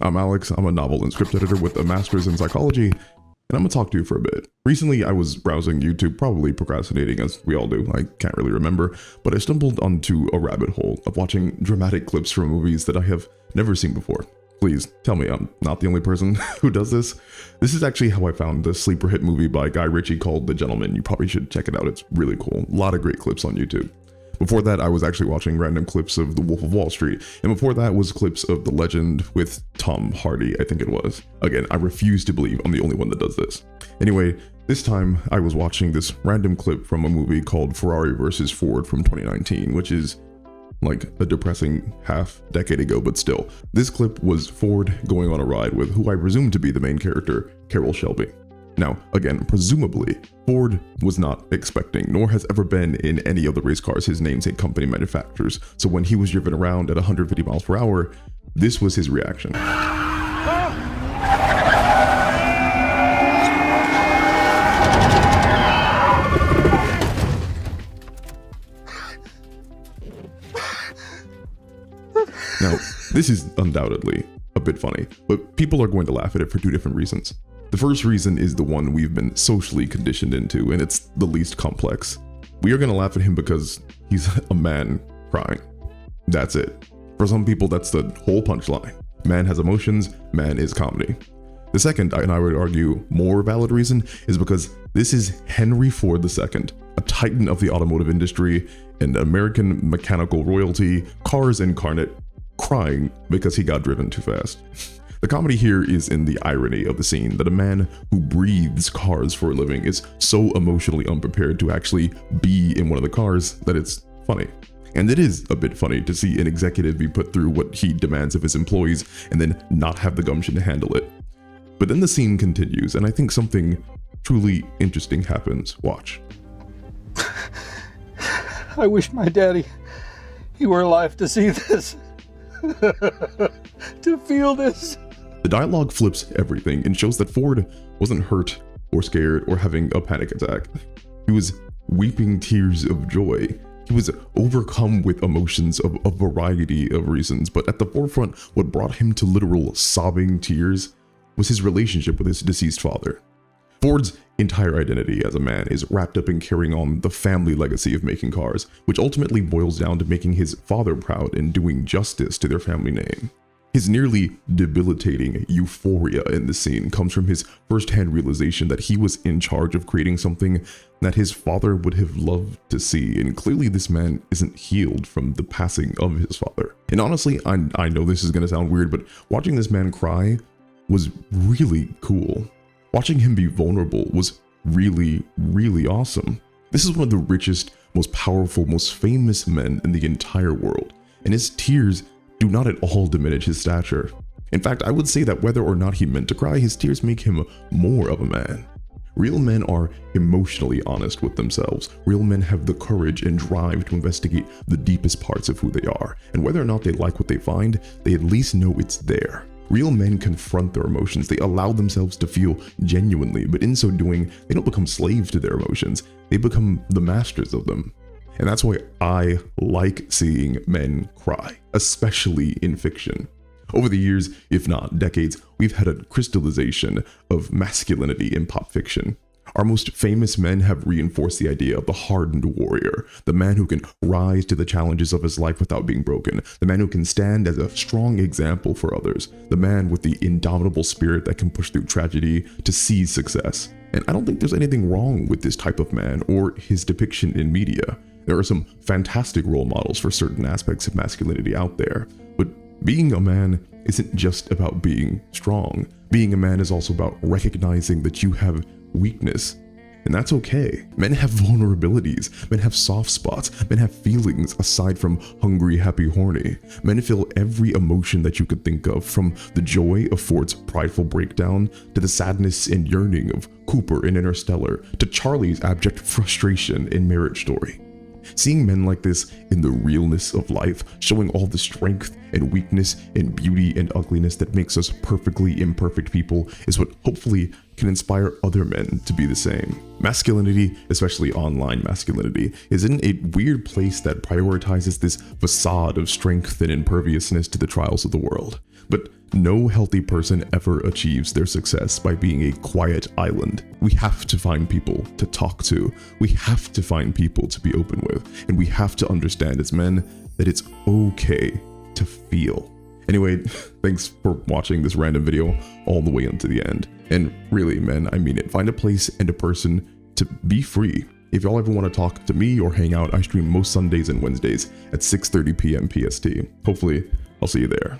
I'm Alex, I'm a novel and script editor with a master's in psychology, and I'm gonna talk to you for a bit. Recently, I was browsing YouTube, probably procrastinating as we all do, I can't really remember, but I stumbled onto a rabbit hole of watching dramatic clips from movies that I have never seen before. Please tell me I'm not the only person who does this. This is actually how I found the sleeper hit movie by Guy Ritchie called The Gentleman. You probably should check it out, it's really cool. A lot of great clips on YouTube. Before that, I was actually watching random clips of The Wolf of Wall Street, and before that was clips of The Legend with Tom Hardy, I think it was. Again, I refuse to believe I'm the only one that does this. Anyway, this time I was watching this random clip from a movie called Ferrari vs. Ford from 2019, which is like a depressing half decade ago, but still. This clip was Ford going on a ride with who I presume to be the main character, Carroll Shelby. Now, again, presumably, Ford was not expecting, nor has ever been in any of the race cars his namesake company manufactures, so when he was driven around at 150 miles per hour, this was his reaction. Now, this is undoubtedly a bit funny, but people are going to laugh at it for two different reasons. The first reason is the one we've been socially conditioned into, and it's the least complex. We are going to laugh at him because he's a man crying. That's it. For some people, that's the whole punchline. Man has emotions, man is comedy. The second, and I would argue more valid reason, is because this is Henry Ford II, a titan of the automotive industry and American mechanical royalty, cars incarnate, crying because he got driven too fast. The comedy here is in the irony of the scene that a man who breathes cars for a living is so emotionally unprepared to actually be in one of the cars that it's funny. And it is a bit funny to see an executive be put through what he demands of his employees and then not have the gumption to handle it. But then the scene continues, and I think something truly interesting happens. Watch. I wish my daddy, he were alive to see this. To feel this. The dialogue flips everything and shows that Ford wasn't hurt or scared or having a panic attack. He was weeping tears of joy. He was overcome with emotions of a variety of reasons, but at the forefront, what brought him to literal sobbing tears was his relationship with his deceased father. Ford's entire identity as a man is wrapped up in carrying on the family legacy of making cars, which ultimately boils down to making his father proud and doing justice to their family name. His nearly debilitating euphoria in the scene comes from his first-hand realization that he was in charge of creating something that his father would have loved to see, and clearly this man isn't healed from the passing of his father. And honestly, I know this is going to sound weird, but watching this man cry was really cool. Watching him be vulnerable was really, really awesome. This is one of the richest, most powerful, most famous men in the entire world, and his tears do not at all diminish his stature. In fact, I would say that whether or not he meant to cry, his tears make him more of a man. Real men are emotionally honest with themselves. Real men have the courage and drive to investigate the deepest parts of who they are, and whether or not they like what they find, they at least know it's there. Real men confront their emotions. They allow themselves to feel genuinely, but in so doing, they don't become slaves to their emotions. They become the masters of them. And that's why I like seeing men cry, especially in fiction. Over the years, if not decades, we've had a crystallization of masculinity in pop fiction. Our most famous men have reinforced the idea of the hardened warrior, the man who can rise to the challenges of his life without being broken, the man who can stand as a strong example for others, the man with the indomitable spirit that can push through tragedy to seize success. And I don't think there's anything wrong with this type of man or his depiction in media. There are some fantastic role models for certain aspects of masculinity out there, but being a man isn't just about being strong. Being a man is also about recognizing that you have weakness, and that's okay. Men have vulnerabilities, men have soft spots, men have feelings aside from hungry, happy, horny. Men feel every emotion that you could think of, from the joy of Ford's prideful breakdown, to the sadness and yearning of Cooper in Interstellar, to Charlie's abject frustration in Marriage Story. Seeing men like this in the realness of life, showing all the strength and weakness and beauty and ugliness that makes us perfectly imperfect people, is what hopefully can inspire other men to be the same. Masculinity, especially online masculinity, is in a weird place that prioritizes this facade of strength and imperviousness to the trials of the world. But no healthy person ever achieves their success by being a quiet island. We have to find people to talk to. We have to find people to be open with. And we have to understand as men that it's okay to feel. Anyway, thanks for watching this random video all the way unto the end. And really, men, I mean it. Find a place and a person to be free. If y'all ever want to talk to me or hang out, I stream most Sundays and Wednesdays at 6:30 p.m. PST. Hopefully, I'll see you there.